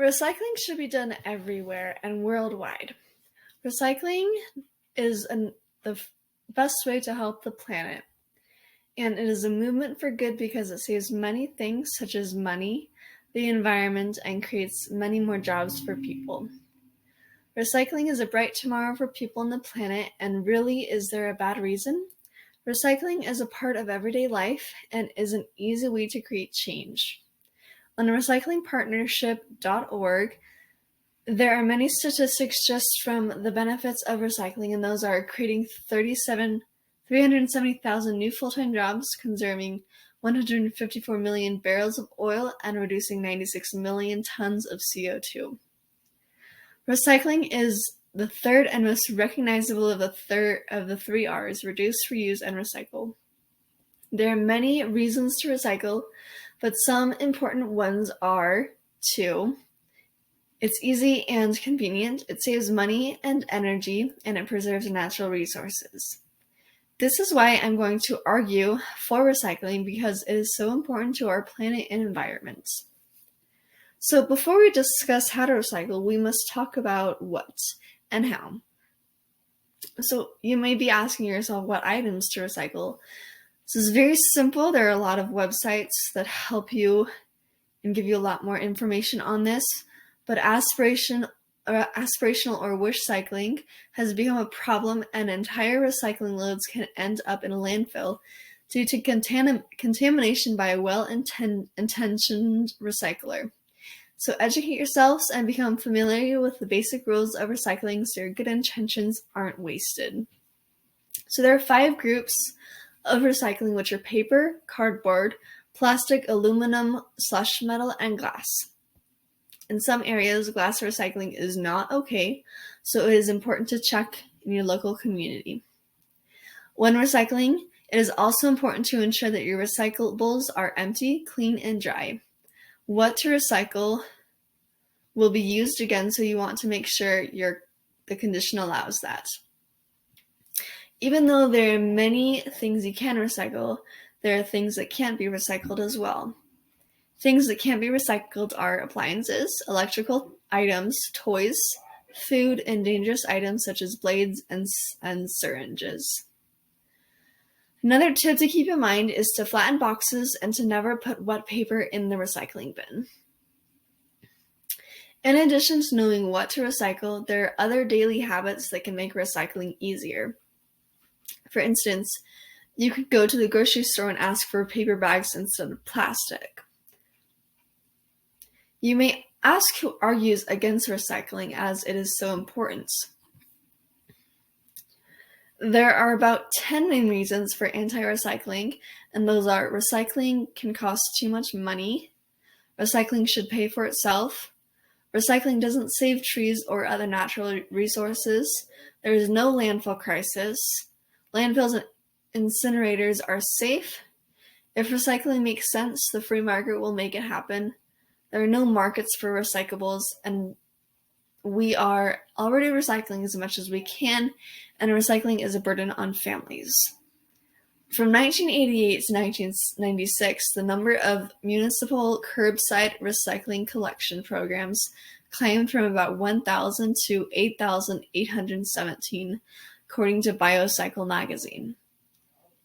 Recycling should be done everywhere and worldwide. Recycling is the best way to help the planet, and it is a movement for good because it saves many things such as money, the environment, and creates many more jobs for people. Recycling is a bright tomorrow for people on the planet, and really, is there a bad reason? Recycling is a part of everyday life and is an easy way to create change. On recyclingpartnership.org, there are many statistics just from the benefits of recycling, and those are creating 370,000 new full-time jobs, conserving 154 million barrels of oil, and reducing 96 million tons of CO2. Recycling is the third and most recognizable of the three R's: reduce, reuse, and recycle. There are many reasons to recycle, but some important ones are 2. It's easy and convenient, it saves money and energy, and it preserves natural resources. This is why I'm going to argue for recycling, because it is so important to our planet and environment. So before we discuss how to recycle, we must talk about what and how. So you may be asking yourself what items to recycle. This is very simple. There are a lot of websites that help you and give you a lot more information on this, but aspirational or wish cycling has become a problem, and entire recycling loads can end up in a landfill due to contamination by a well-intentioned recycler. So educate yourselves and become familiar with the basic rules of recycling so your good intentions aren't wasted. So there are 5 groups of recycling, which are paper, cardboard, plastic, aluminum, slush metal, and glass. In some areas, glass recycling is not okay, so it is important to check in your local community. When recycling, it is also important to ensure that your recyclables are empty, clean, and dry. What to recycle will be used again, so you want to make sure the condition allows that. Even though there are many things you can recycle, there are things that can't be recycled as well. Things that can't be recycled are appliances, electrical items, toys, food, and dangerous items such as blades and syringes. Another tip to keep in mind is to flatten boxes and to never put wet paper in the recycling bin. In addition to knowing what to recycle, there are other daily habits that can make recycling easier. For instance, you could go to the grocery store and ask for paper bags instead of plastic. You may ask who argues against recycling, as it is so important. There are about 10 main reasons for anti-recycling, and those are: recycling can cost too much money, recycling should pay for itself, recycling doesn't save trees or other natural resources, there is no landfill crisis, landfills and incinerators are safe, if recycling makes sense, the free market will make it happen, there are no markets for recyclables, and we are already recycling as much as we can, and recycling is a burden on families. From 1988 to 1996, the number of municipal curbside recycling collection programs climbed from about 1,000 to 8,817, according to Biocycle magazine.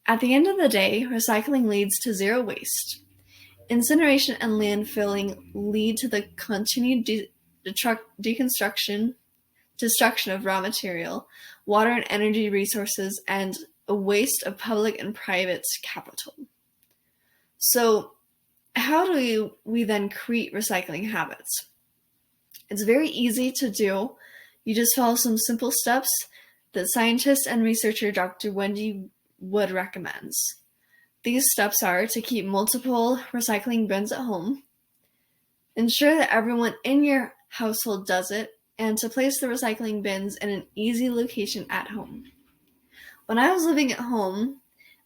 At the end of the day, recycling leads to zero waste. Incineration and landfilling lead to the continued destruction of raw material, water and energy resources, and a waste of public and private capital. So how do we then create recycling habits? It's very easy to do. You just follow some simple steps that scientist and researcher Dr. Wendy Wood recommends. These steps are to keep multiple recycling bins at home, ensure that everyone in your household does it, and to place the recycling bins in an easy location at home. When I was living at home,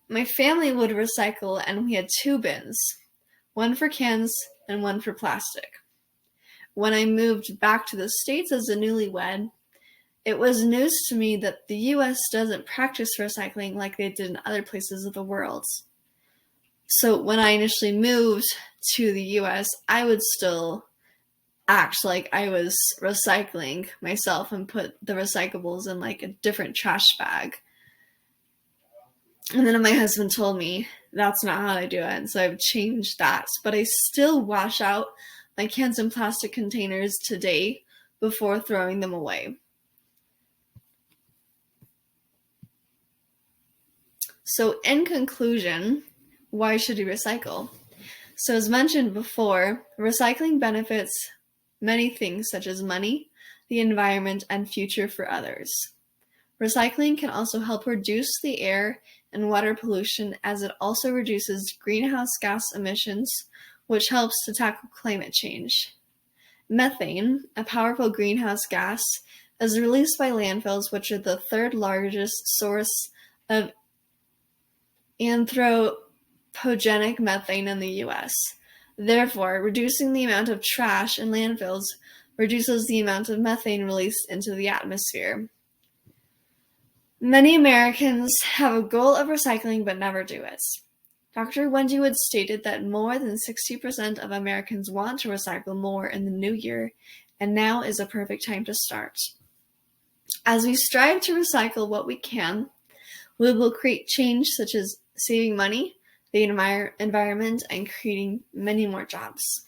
my family would recycle, and we had 2 bins, one for cans and one for plastic. When I moved back to the States as a newlywed, it was news to me that the US doesn't practice recycling like they did in other places of the world. So when I initially moved to the US, I would still act like I was recycling myself and put the recyclables in like a different trash bag. And then my husband told me that's not how I do it, and so I've changed that. But I still wash out my cans and plastic containers today before throwing them away. So in conclusion, why should we recycle? So as mentioned before, recycling benefits many things such as money, the environment, and future for others. Recycling can also help reduce the air and water pollution as it also reduces greenhouse gas emissions, which helps to tackle climate change. Methane, a powerful greenhouse gas, is released by landfills, which are the third largest source of anthropogenic methane in the US. Therefore, reducing the amount of trash in landfills reduces the amount of methane released into the atmosphere. Many Americans have a goal of recycling but never do it. Dr. Wendy Wood stated that more than 60% of Americans want to recycle more in the new year, and now is a perfect time to start. As we strive to recycle what we can, we will create change such as saving money, the environment, and creating many more jobs.